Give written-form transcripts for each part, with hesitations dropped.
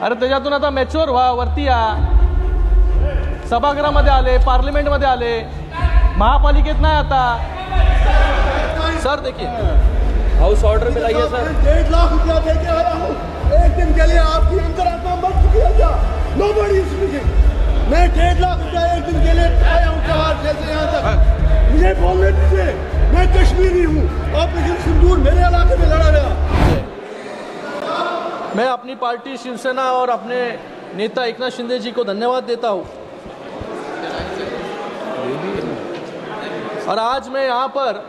अरे त्याच्यातून आता मॅच्युअर व्हा, वरती या, सभागृहामध्ये आले, पार्लिमेंटमध्ये आले, महापालिकेत नाही आता। सर देखिए हाउस ऑर्डर में लाइए सर। 1.5 लाख रुपया दे के आया हूँ, एक दिन के लिए आपकी अंतरात्मा मर चुकी है क्या? Nobody is speaking. मैं 1.5 लाख रुपया एक दिन के लिए आया हूँ जवाहर से यहाँ तक। मुझे बोलने दीजिए, मैं कश्मीरी हूँ, ऑपरेशन सिंदूर मेरे इलाके में लड़ा गया। मैं अपनी पार्टी शिवसेना और अपने नेता एकनाथ शिंदे जी को धन्यवाद देता हूँ। और आज मैं यहाँ पर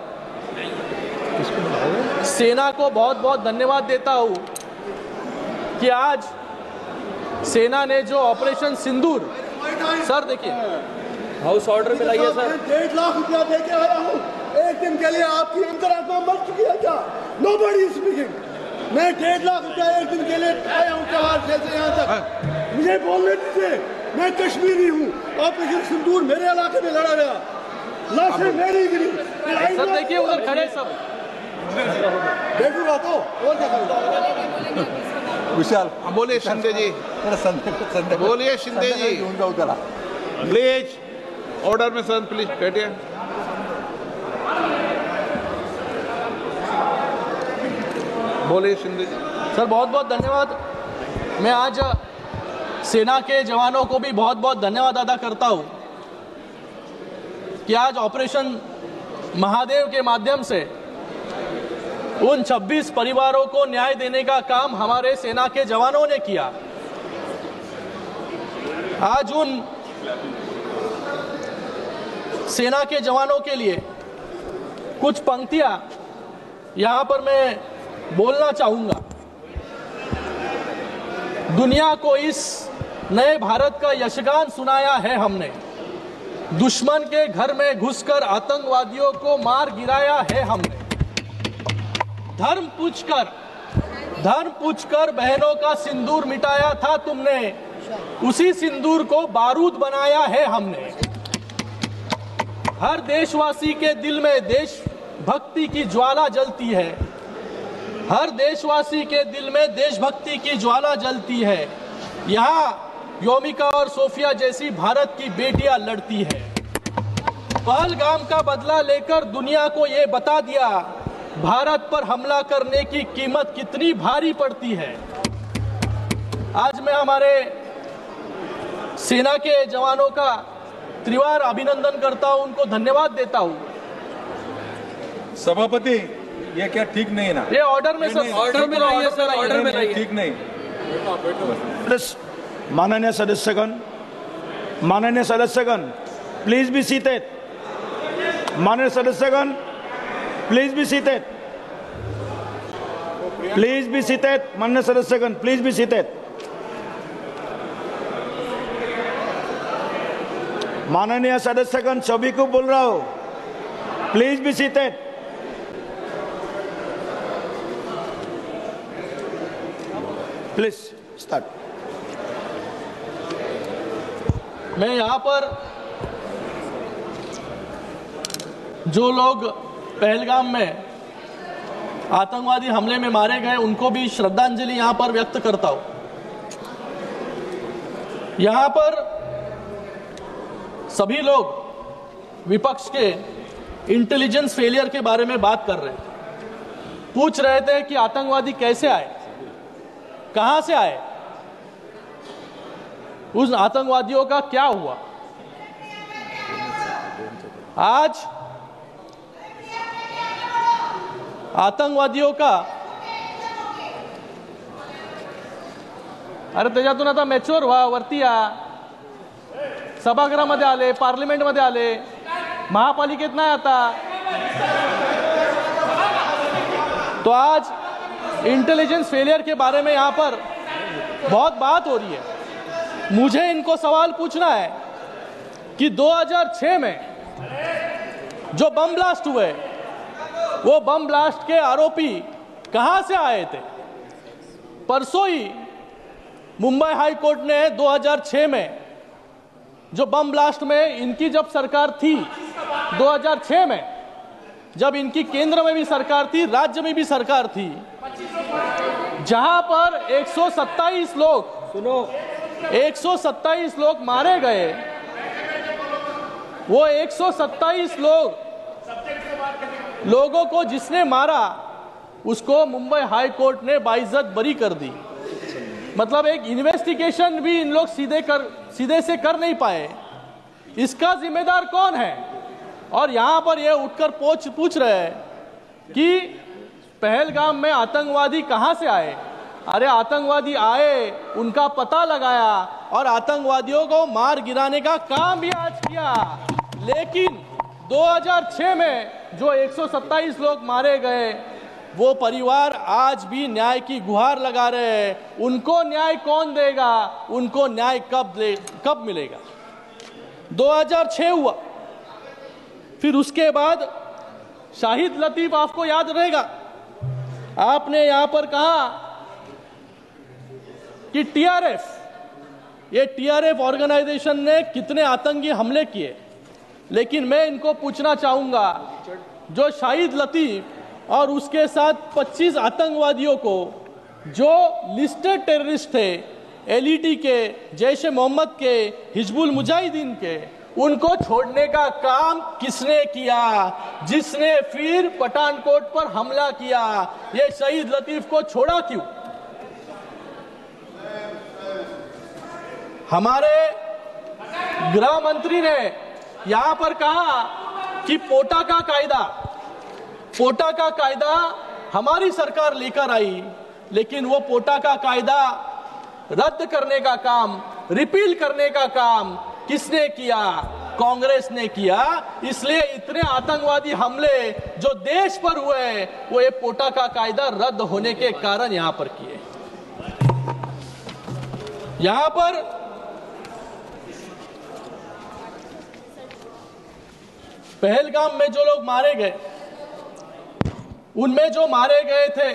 सेना को बहुत बहुत धन्यवाद देता हूँ कि आज सेना ने जो ऑपरेशन सिंदूर, सर देखिए हाउस ऑर्डर में लाइए सर। 1.5 लाख रुपया दे के आया हूँ, एक दिन के लिए आपकी अंतरात्मा मर चुकी है क्या? Nobody is speaking. मैं 1.5 लाख रुपया एक दिन के लिए आया हूँ जवाहर से यहाँ तक। मुझे बोलने दीजिए, मैं कश्मीरी हूँ, ऑपरेशन सिंदूर मेरे इलाके में लड़ा गया, लाशें मेरी गिरी। सर देखिए उधर खड़े सब देखूंगा तो और क्या करूंगा? विशाल बोलिए शिंदे जी, बोलिए शिंदे जी, प्लीज ऑर्डर में सर, प्लीज बैठिए। बोलिए शिंदे जी। सर बहुत बहुत धन्यवाद। मैं आज सेना के जवानों को भी बहुत बहुत धन्यवाद अदा करता हूं कि आज ऑपरेशन महादेव के माध्यम से उन 26 परिवारों को न्याय देने का काम हमारे सेना के जवानों ने किया। आज उन सेना के जवानों के लिए कुछ पंक्तियां यहां पर मैं बोलना चाहूंगा। दुनिया को इस नए भारत का यशगान सुनाया है हमने, दुश्मन के घर में घुसकर आतंकवादियों को मार गिराया है हमने, धर्म पूछकर बहनों का सिंदूर मिटाया था तुमने, उसी सिंदूर को बारूद बनाया है हमने। हर देशवासी के दिल में देशभक्ति की ज्वाला जलती है, हर देशवासी के दिल में देशभक्ति की ज्वाला जलती है। यहाँ योमिका और सोफिया जैसी भारत की बेटियां लड़ती है। पहलगाम का बदला लेकर दुनिया को ये बता दिया, भारत पर हमला करने की कीमत कितनी भारी पड़ती है। आज मैं हमारे सेना के जवानों का त्रिवार अभिनंदन करता हूं, उनको धन्यवाद देता हूं। सभापति, ये क्या ठीक नहीं ना? ये ऑर्डर में सर, ऑर्डर में लाइए सर, ऑर्डर में लाइए। ठीक नहीं। माननीय सदस्यगण प्लीज बी सीटेड। माननीय सदस्यगण please be seated, please be seated. माननीय सदस्यगण प्लीज बी सीटेड। माननीय सदस्यगण सभी को बोल रहा हूं, please be seated. Please start. मैं यहाँ पर जो लोग पहलगाम में आतंकवादी हमले में मारे गए उनको भी श्रद्धांजलि यहाँ पर व्यक्त करता हूँ। यहाँ पर सभी लोग विपक्ष के इंटेलिजेंस फेलियर के बारे में बात कर रहे हैं, पूछ रहे थे कि आतंकवादी कैसे आए, कहां से आए, उस आतंकवादियों का क्या हुआ। आज आतंकवादियों का, अरे त्याच्यातून आता मॅच्युअर व्हा, वरती या, सभागृहामध्ये आले, पार्लिमेंटमध्ये आले, महापालिकेत नाही आता। तो आज इंटेलिजेंस फेलियर के बारे में यहां पर बहुत बात हो रही है। मुझे इनको सवाल पूछना है कि 2006 में जो बम ब्लास्ट हुए, वो बम ब्लास्ट के आरोपी कहां से आए थे। परसों ही मुंबई हाई कोर्ट ने 2006 में जो बम ब्लास्ट में इनकी जब सरकार थी, 2006 में जब इनकी केंद्र में भी सरकार थी, राज्य में भी सरकार थी, जहां पर 127 लोग सुनो 127 लोग मारे गए। वो 127 लोगों को जिसने मारा उसको मुंबई हाई कोर्ट ने बाइज्जत बरी कर दी। मतलब एक इन्वेस्टिगेशन भी इन लोग सीधे से कर नहीं पाए। इसका जिम्मेदार कौन है? और यहां पर ये उठकर पूछ रहे हैं कि पहलगाम में आतंकवादी कहां से आए। अरे आतंकवादी आए, उनका पता लगाया और आतंकवादियों को मार गिराने का काम भी आज किया। लेकिन 2006 में जो 127 लोग मारे गए, वो परिवार आज भी न्याय की गुहार लगा रहे हैं। उनको न्याय कौन देगा? उनको न्याय कब मिलेगा? 2006 हुआ, फिर उसके बाद शाहिद लतीफ, आपको याद रहेगा, आपने यहां पर कहा कि ये टीआरएफ ऑर्गेनाइजेशन ने कितने आतंकी हमले किए। लेकिन मैं इनको पूछना चाहूंगा, जो शाहिद लतीफ और उसके साथ 25 आतंकवादियों को जो लिस्टेड टेररिस्ट थे, एलईटी के, जैश ए मोहम्मद के, हिजबुल मुजाहिदीन के, उनको छोड़ने का काम किसने किया? जिसने फिर पठानकोट पर हमला किया। ये शहीद लतीफ को छोड़ा क्यों? हमारे गृह मंत्री ने यहां पर कहा कि पोटा का कायदा हमारी सरकार लेकर आई, लेकिन वो पोटा का कायदा रद्द करने का काम, रिपील करने का काम किसने किया? कांग्रेस ने किया। इसलिए इतने आतंकवादी हमले जो देश पर हुए, वो ये पोटा का कायदा रद्द होने के कारण यहां पर किए। यहां पर पहलगाम में जो लोग मारे गए, उनमें जो मारे गए थे,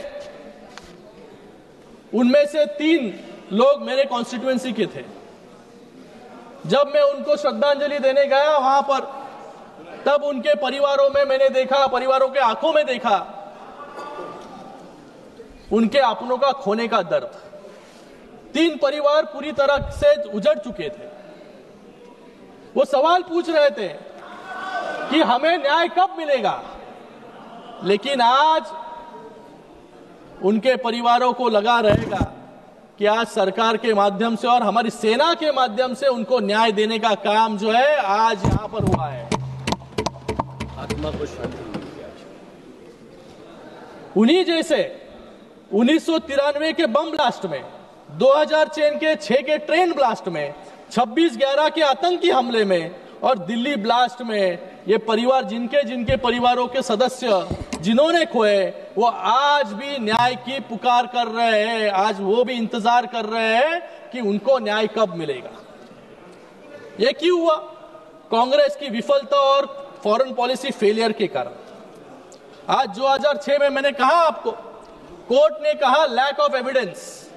उनमें से 3 लोग मेरे कॉन्स्टिट्यूएंसी के थे। जब मैं उनको श्रद्धांजलि देने गया वहां पर, तब उनके परिवारों में मैंने देखा, परिवारों के आंखों में देखा उनके अपनों का खोने का दर्द। 3 परिवार पूरी तरह से उजड़ चुके थे। वो सवाल पूछ रहे थे कि हमें न्याय कब मिलेगा। लेकिन आज उनके परिवारों को लगा रहेगा कि आज सरकार के माध्यम से और हमारी सेना के माध्यम से उनको न्याय देने का काम जो है आज यहां पर हुआ है। आत्मा को शांति मिली आज। उन्हीं जैसे 1993 के बम ब्लास्ट में, 2006 के ट्रेन ब्लास्ट में, 26/11 के आतंकी हमले में और दिल्ली ब्लास्ट में, ये परिवार जिनके परिवारों के सदस्य जिन्होंने खोए, वो आज भी न्याय की पुकार कर रहे हैं। आज वो भी इंतजार कर रहे हैं कि उनको न्याय कब मिलेगा। ये क्यों हुआ? कांग्रेस की विफलता और फॉरेन पॉलिसी फेलियर के कारण। आज 2006 में मैंने कहा आपको, कोर्ट ने कहा लैक ऑफ एविडेंस,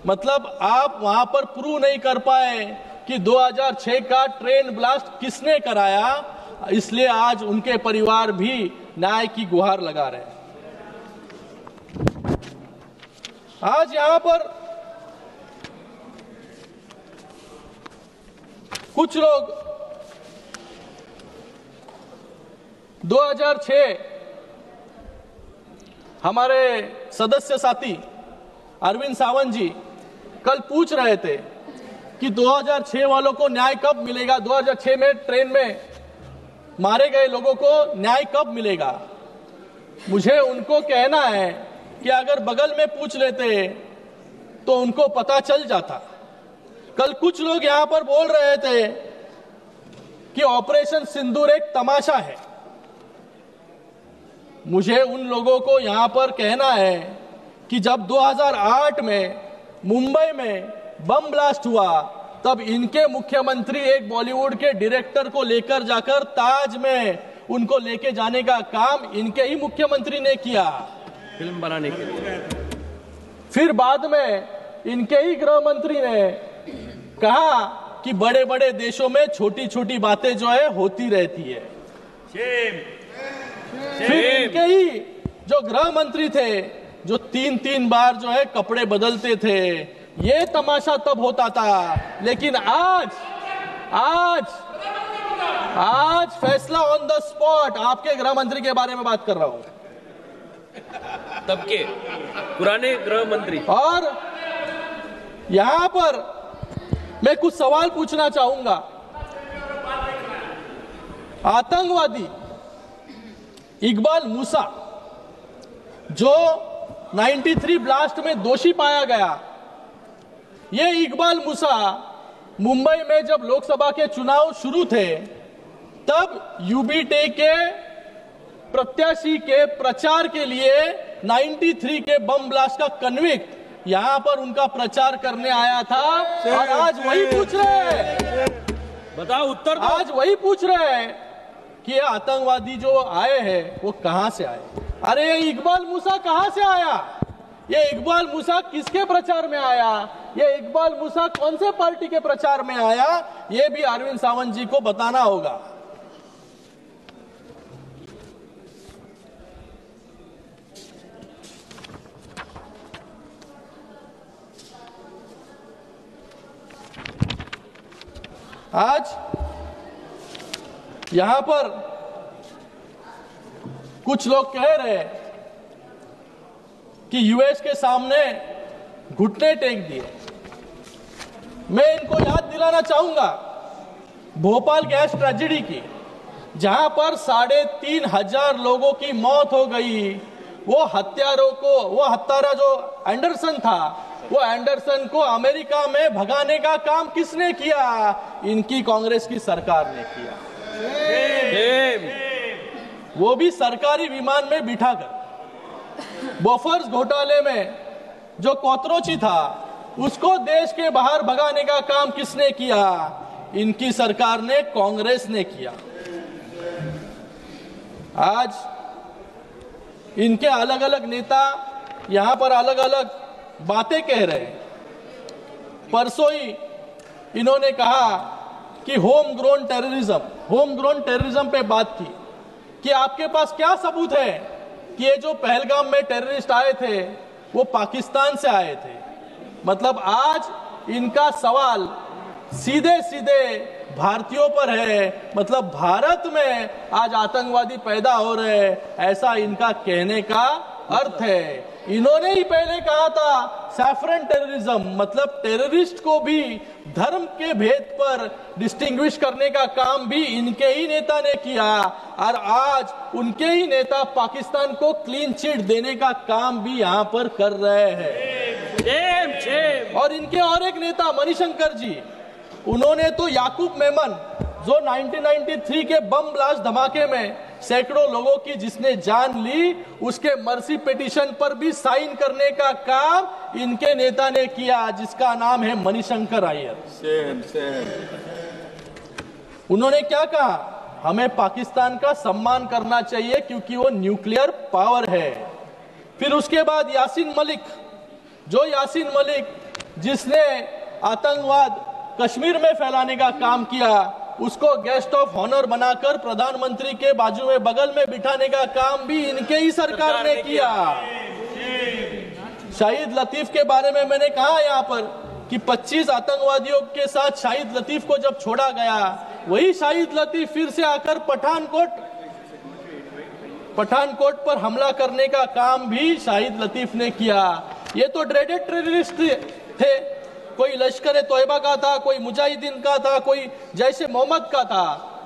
मतलब आप वहां पर प्रूव नहीं कर पाए कि 2006 का ट्रेन ब्लास्ट किसने कराया। इसलिए आज उनके परिवार भी न्याय की गुहार लगा रहे हैं। आज यहां पर कुछ लोग 2006 हमारे सदस्य साथी अरविंद सावंत जी कल पूछ रहे थे कि 2006 वालों को न्याय कब मिलेगा, 2006 में ट्रेन में मारे गए लोगों को न्याय कब मिलेगा। मुझे उनको कहना है कि अगर बगल में पूछ लेते तो उनको पता चल जाता। कल कुछ लोग यहां पर बोल रहे थे कि ऑपरेशन सिंदूर एक तमाशा है। मुझे उन लोगों को यहां पर कहना है कि जब 2008 में मुंबई में बम ब्लास्ट हुआ, तब इनके मुख्यमंत्री एक बॉलीवुड के डायरेक्टर को लेकर जाकर ताज में उनको लेके जाने का काम इनके ही मुख्यमंत्री ने किया, फिल्म बनाने के लिए। फिर बाद में इनके ही गृह मंत्री ने कहा कि बड़े बड़े देशों में छोटी छोटी बातें जो है होती रहती है। फिर इनके ही जो गृह मंत्री थे, जो 3-3 बार जो है कपड़े बदलते थे, ये तमाशा तब होता था, लेकिन आज फैसला ऑन द स्पॉट। आपके गृह मंत्री के बारे में बात कर रहा हूं, तब के पुराने गृह मंत्री। और यहां पर मैं कुछ सवाल पूछना चाहूंगा। आतंकवादी इकबाल मूसा जो 93 ब्लास्ट में दोषी पाया गया, ये इकबाल मूसा मुंबई में जब लोकसभा के चुनाव शुरू थे तब यूबीटे के प्रत्याशी के प्रचार के लिए 93 के बम ब्लास्ट का कन्विक्ट यहां पर उनका प्रचार करने आया था। और आज वही पूछ रहे हैं, बताओ उत्तर दो। आज वही पूछ रहे हैं कि ये आतंकवादी जो आए हैं वो कहां से आए। अरे ये इकबाल मूसा कहां से आया? ये इकबाल मूसा किसके प्रचार में आया? ये इकबाल मूसा कौन से पार्टी के प्रचार में आया? ये भी अरविंद सावंत जी को बताना होगा। आज यहां पर कुछ लोग कह रहे हैं कि यूएस के सामने घुटने टेक दिए। मैं इनको याद दिलाना चाहूंगा भोपाल गैस ट्रेजेडी की, जहां पर 3,500 लोगों की मौत हो गई। वो हत्यारा जो एंडरसन था, वो एंडरसन को अमेरिका में भगाने का काम किसने किया? इनकी कांग्रेस की सरकार ने किया, वो भी सरकारी विमान में बिठाकर। बोफर्स घोटाले में जो कोतरोची था उसको देश के बाहर भगाने का काम किसने किया? इनकी सरकार ने, कांग्रेस ने किया। आज इनके अलग अलग नेता यहां पर अलग अलग बातें कह रहे हैं। परसों ही इन्होंने कहा कि होम ग्रोन टेररिज्म पे बात की कि आपके पास क्या सबूत है कि ये जो पहलगाम में टेररिस्ट आए थे वो पाकिस्तान से आए थे। मतलब आज इनका सवाल सीधे सीधे भारतीयों पर है। मतलब भारत में आज आतंकवादी पैदा हो रहे हैं, ऐसा इनका कहने का अर्थ है। इन्होंने ही पहले कहा था सैफरन टेररिज्म, मतलब टेररिस्ट को भी धर्म के भेद पर डिस्टिंग्विश करने का काम भी इनके ही नेता ने किया। और आज उनके ही नेता पाकिस्तान को क्लीन चिट देने का काम भी यहां पर कर रहे हैं। और इनके और एक नेता मणिशंकर जी, उन्होंने तो याकूब मेमन जो 1993 के बम ब्लास्ट धमाके में सैकड़ों लोगों की जिसने जान ली, उसके मर्सी पिटीशन पर भी साइन करने का काम इनके नेता ने किया, जिसका नाम है मणिशंकर अय्यर। उन्होंने क्या कहा? हमें पाकिस्तान का सम्मान करना चाहिए क्योंकि वो न्यूक्लियर पावर है। फिर उसके बाद यासीन मलिक जिसने आतंकवाद कश्मीर में फैलाने का काम किया, उसको गेस्ट ऑफ ऑनर बनाकर प्रधानमंत्री के बाजू में बगल में बिठाने का काम भी इनके ही सरकार ने किया। शाहिद लतीफ के बारे में मैंने कहा यहाँ पर कि 25 आतंकवादियों के साथ शाहिद लतीफ को जब छोड़ा गया, वही शाहिद लतीफ फिर से आकर पठानकोट पर हमला करने का काम भी शाहिद लतीफ ने किया। ये तो ड्रेडेड टेररिस्ट थे, कोई लश्कर ए तोयबा का था, कोई मुजाहिदीन का था, कोई जैशे मोहम्मद का था।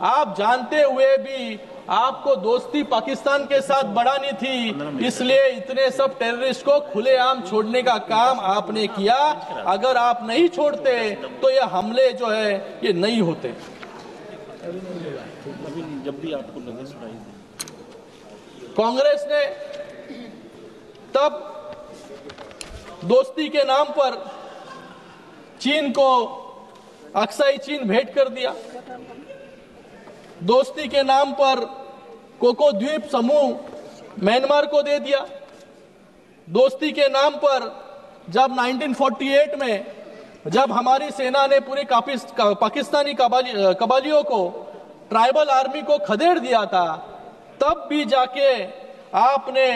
आप जानते हुए भी आपको दोस्ती पाकिस्तान के साथ बढ़ानी थी, इसलिए इतने सब टेररिस्ट को खुलेआम छोड़ने का काम आपने किया। अगर आप नहीं छोड़ते तो ये हमले जो है ये नहीं होते। जब भी आपको लगे सुनाई दे। कांग्रेस ने तब दोस्ती के नाम पर चीन को अक्साई चीन भेंट कर दिया, दोस्ती के नाम पर कोको द्वीप समूह म्यांमार को दे दिया, दोस्ती के नाम पर जब 1948 में जब हमारी सेना ने पूरे पाकिस्तानी कबालियों को, ट्राइबल आर्मी को खदेड़ दिया था, तब भी जाके आपने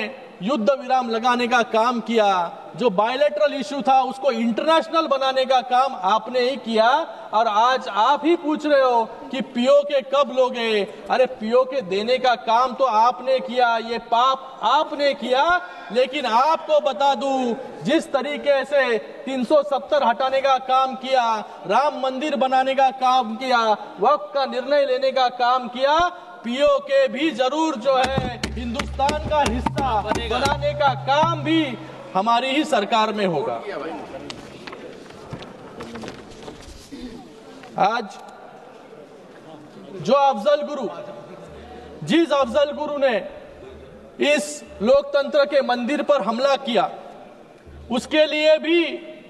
युद्ध विराम लगाने का काम किया, जो बायलैटरल इश्यू था उसको इंटरनेशनल बनाने का काम आपने ही किया। और आज आप ही पूछ रहे हो कि पीओके कब लोगे? अरे पीओके देने का काम तो आपने किया, ये पाप आपने किया। लेकिन आपको बता दूं, जिस तरीके से 370 हटाने का काम किया, राम मंदिर बनाने का काम किया, वक्फ का निर्णय लेने का काम किया, पीओके भी जरूर जो है हिंदुस्तान का हिस्सा बनाने का काम भी हमारी ही सरकार में होगा। आज जो अफजल गुरु, जिस अफजल गुरु ने इस लोकतंत्र के मंदिर पर हमला किया, उसके लिए भी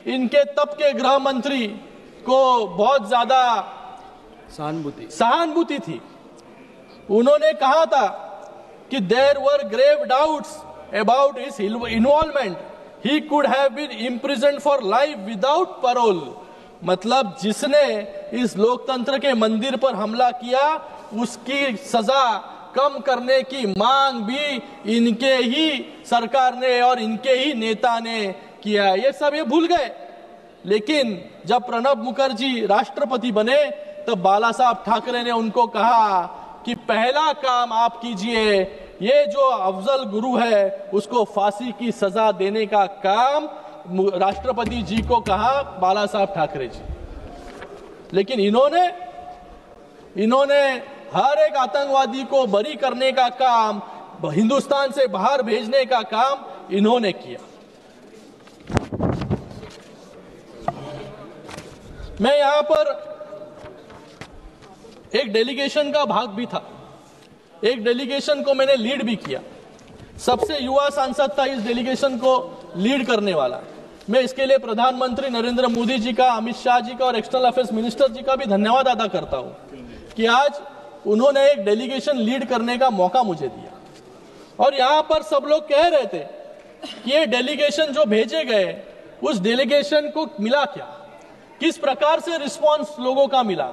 इनके तब के गृह मंत्री को बहुत ज्यादा सहानुभूति थी। उन्होंने कहा था कि there were grave doubts about his involvement, he could have been imprisoned for life without parole. मतलब जिसने इस लोकतंत्र के मंदिर पर हमला किया, उसकी सजा कम करने की मांग भी इनके ही सरकार ने और इनके ही नेता ने किया। ये सब ये भूल गए। लेकिन जब प्रणब मुखर्जी राष्ट्रपति बने, तब बाला साहब ठाकरे ने उनको कहा कि पहला काम आप कीजिए, ये जो अफजल गुरु है उसको फांसी की सजा देने का काम राष्ट्रपति जी को कहा बाला साहब ठाकरे जी। लेकिन इन्होंने हर एक आतंकवादी को बरी करने का काम, हिंदुस्तान से बाहर भेजने का काम इन्होंने किया। मैं यहां पर एक डेलीगेशन का भाग भी था, एक डेलीगेशन को मैंने लीड भी किया। सबसे युवा सांसद था इस डेलीगेशन को लीड करने वाला। मैं इसके लिए प्रधानमंत्री नरेंद्र मोदी जी का, अमित शाह जी का और एक्सटर्नल अफेयर्स मिनिस्टर जी का भी धन्यवाद अदा करता हूं कि आज उन्होंने एक डेलीगेशन लीड करने का मौका मुझे दिया। और यहां पर सब लोग कह रहे थे कि ये डेलीगेशन जो भेजे गए, उस डेलीगेशन को मिला क्या, किस प्रकार से रिस्पॉन्स लोगों का मिला,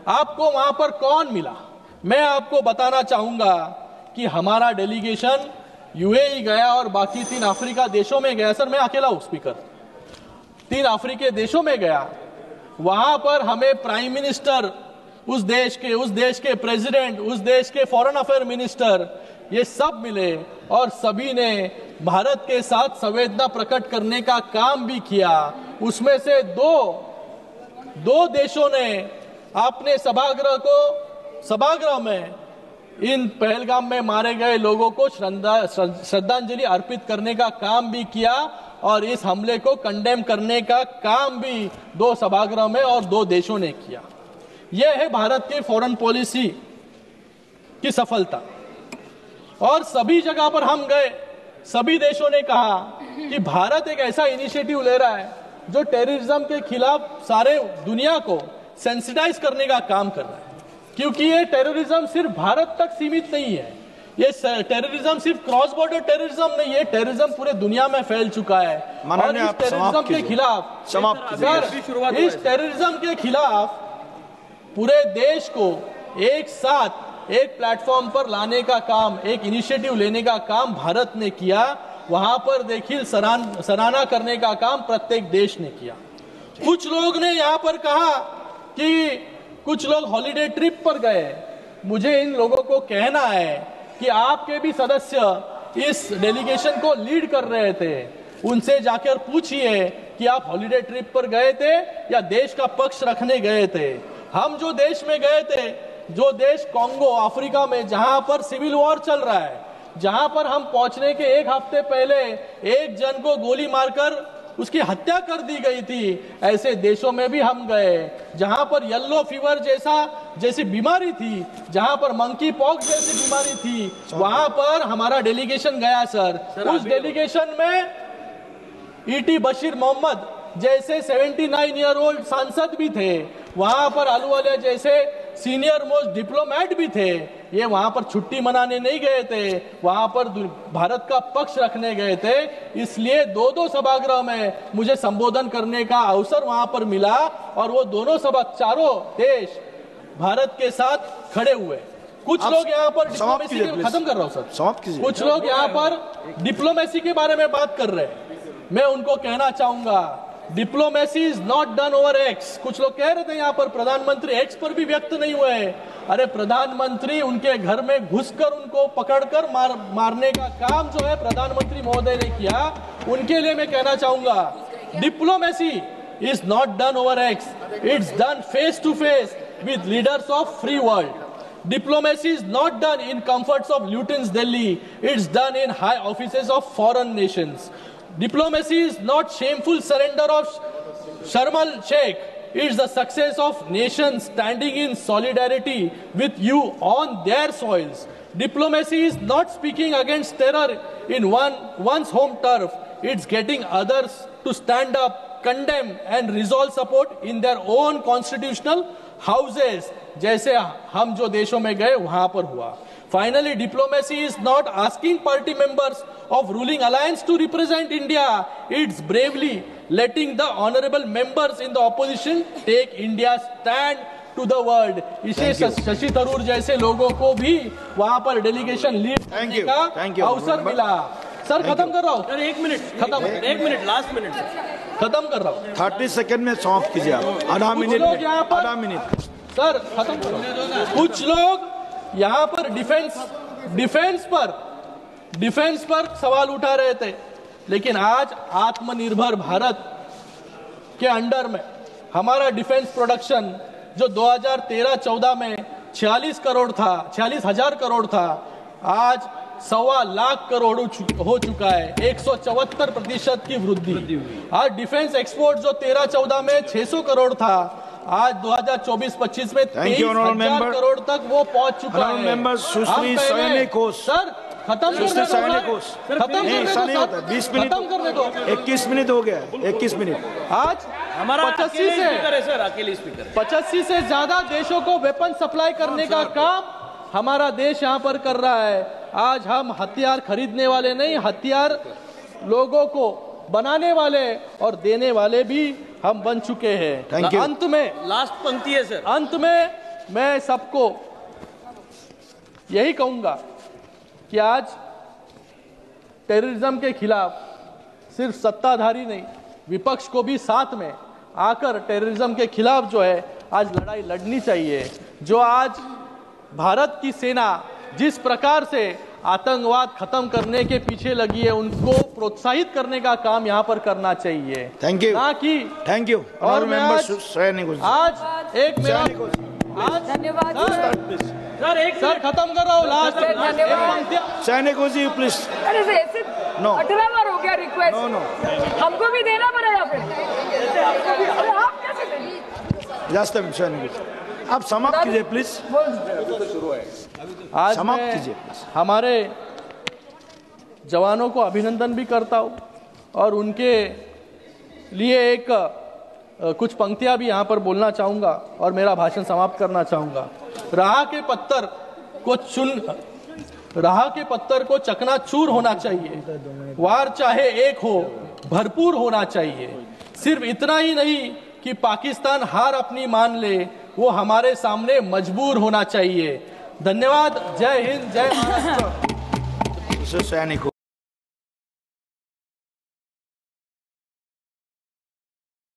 आपको वहां पर कौन मिला। मैं आपको बताना चाहूंगा कि हमारा डेलीगेशन यूएई गया और बाकी 3 अफ्रीका देशों में गया। सर मैं अकेला हूं स्पीकर, 3 अफ्रीकी देशों में गया। वहां पर हमें प्राइम मिनिस्टर उस देश के प्रेसिडेंट, उस देश के फॉरेन अफेयर मिनिस्टर, ये सब मिले और सभी ने भारत के साथ संवेदना प्रकट करने का काम भी किया। उसमें से दो देशों ने अपने सभागृह में इन पहलगाम में मारे गए लोगों को श्रद्धांजलि अर्पित करने का काम भी किया और इस हमले को कंडेम करने का काम भी 2 सभागृह में और 2 देशों ने किया। यह है भारत की फॉरेन पॉलिसी की सफलता। और सभी जगह पर हम गए, सभी देशों ने कहा कि भारत एक ऐसा इनिशिएटिव ले रहा है जो टेररिज्म के खिलाफ सारे दुनिया को सेंसिटाइज करने का काम कर रहा है। क्योंकि ये टेररिज्म सिर्फ भारत तक सीमित नहीं है, ये टेररिज्म सिर्फ क्रॉस बॉर्डर टेररिज्म नहीं है, टेररिज्म पूरे दुनिया में फैल चुका है। और इस टेररिज्म के खिलाफ इस टेररिज्म के खिलाफ पूरे देश को एक साथ एक प्लेटफॉर्म पर लाने का काम, एक इनिशिएटिव लेने का काम भारत ने किया। वहां पर देखिए सराहना करने का काम प्रत्येक देश ने किया। कुछ लोग ने यहां पर कहा कि कुछ लोग हॉलिडे ट्रिप पर गए। मुझे इन लोगों को कहना है कि आपके भी सदस्य इस डेलीगेशन को लीड कर रहे थे, उनसे जाकर पूछिए कि आप हॉलिडे ट्रिप पर गए थे या देश का पक्ष रखने गए थे। हम जो देश में गए थे, जो देश कॉन्गो अफ्रीका में, जहां पर सिविल वॉर चल रहा है, जहां पर हम पहुंचने के 1 हफ्ते पहले एक जन को गोली मारकर उसकी हत्या कर दी गई थी, ऐसे देशों में भी हम गए जहां पर येलो फीवर जैसी बीमारी थी, जहां पर मंकी पॉक्स जैसी बीमारी थी, वहां पर हमारा डेलीगेशन गया। सर उस डेलीगेशन में ईटी बशीर मोहम्मद जैसे 79 ईयर ओल्ड सांसद भी थे, वहां पर अहलुवालिया जैसे सीनियर मोस्ट डिप्लोमेट भी थे। ये वहां पर छुट्टी मनाने नहीं गए थे, वहां पर भारत का पक्ष रखने गए थे। इसलिए 2 सभागृह में मुझे संबोधन करने का अवसर वहां पर मिला और वो दोनों सभा, चारों देश भारत के साथ खड़े हुए। कुछ लोग यहाँ पर समाप्त डिप्लोमेसी कीजिए, के, खत्म कर रहा हूँ सर, समाप्त कीजिए। कुछ लोग यहाँ पर डिप्लोमेसी के बारे में बात कर रहे हैं। मैं उनको कहना चाहूंगा, diplomacy is not done over x. कुछ लोग कह रहे थे यहाँ पर प्रधानमंत्री एक्स पर भी व्यक्त नहीं हुए हैं। अरे प्रधानमंत्री उनके घर में घुसकर उनको पकड़कर मारने का काम जो है प्रधानमंत्री महोदय ने किया, उनके लिए मैं कहना चाहूंगा, diplomacy is not done over X, it's done face to face with leaders of free world. Diplomacy is not done in comforts of Luton's Delhi. It's done in high offices of foreign nations. Diplomacy is not shameful surrender of Sharm el-Sheikh. It's the success of nations standing in solidarity with you on their soils. Diplomacy is not speaking against terror in one's home turf. It's getting others to stand up, condemn and resolve support in their own constitutional houses, जैसे हम जो देशों में गए वहां पर हुआ। Finally, diplomacy is not asking party members of ruling alliance to represent India. It's bravely letting the honorable members in the opposition take India's stand to the world. इसे शशि थरूर जैसे लोगों को भी वहां पर डेलीगेशन लीड करने का अवसर मिला। सर खत्म कर रहा हूँ सर, एक मिनट लास्ट मिनट खत्म कर रहा हूँ। 30 सेकंड में समाप्त कीजिए आप। आधा मिनट, आधा मिनट सर खत्म कर रहा हूँ। कुछ लोग यहाँ पर डिफेंस पर सवाल उठा रहे थे, लेकिन आज आत्मनिर्भर भारत के अंडर में हमारा डिफेंस प्रोडक्शन जो 2013-14 में 46,000 करोड़ था, आज 1.25 लाख करोड़ हो चुका है। 174% की वृद्धि। आज डिफेंस एक्सपोर्ट जो 13-14 में 600 करोड़ था, आज 2024-25 में 23,000 करोड़ तक वो पहुंच चुका है। सुश्री सैनिक सर खत्म करने दो, खत्म करने दो। 21 मिनट हो गया, 21 मिनट। आज हमारा 85 से ज्यादा देशों को वेपन सप्लाई करने का काम हमारा देश यहाँ पर कर रहा है। आज हम हथियार खरीदने वाले नहीं, हथियार लोगों को बनाने वाले और देने वाले भी हम बन चुके हैं। अंत में लास्ट पंक्ति है सर, अंत में मैं सबको यही कहूंगा कि आज टेररिज्म के खिलाफ सिर्फ सत्ताधारी नहीं, विपक्ष को भी साथ में आकर टेररिज्म के खिलाफ जो है आज लड़ाई लड़नी चाहिए। जो आज भारत की सेना जिस प्रकार से आतंकवाद खत्म करने के पीछे लगी है, उनको प्रोत्साहित करने का काम यहाँ पर करना चाहिए। थैंक यू, ना कि थैंक यू। और मैं आज एक मेरा आज धन्यवाद सर खत्म कर रहा हूँ लास्ट सैनिक जी प्लीज। अरे ऐसे 18 बार हो गया रिक्वेस्ट। हमको भी देना पड़ेगा फिर। आप कैसे सैनिक आप समाप्त कीजिए प्लीज। आज समाप्त मैं कीजिए। हमारे जवानों को अभिनंदन भी करता हूँ और उनके लिए एक कुछ पंक्तियां भी यहाँ पर बोलना चाहूंगा और मेरा भाषण समाप्त करना चाहूंगा। राह के पत्थर को चकनाचूर होना चाहिए, वार चाहे एक हो भरपूर होना चाहिए। सिर्फ इतना ही नहीं कि पाकिस्तान हार अपनी मान ले, वो हमारे सामने मजबूर होना चाहिए। धन्यवाद। जय हिंद, जय महाराष्ट्र। सैनिक।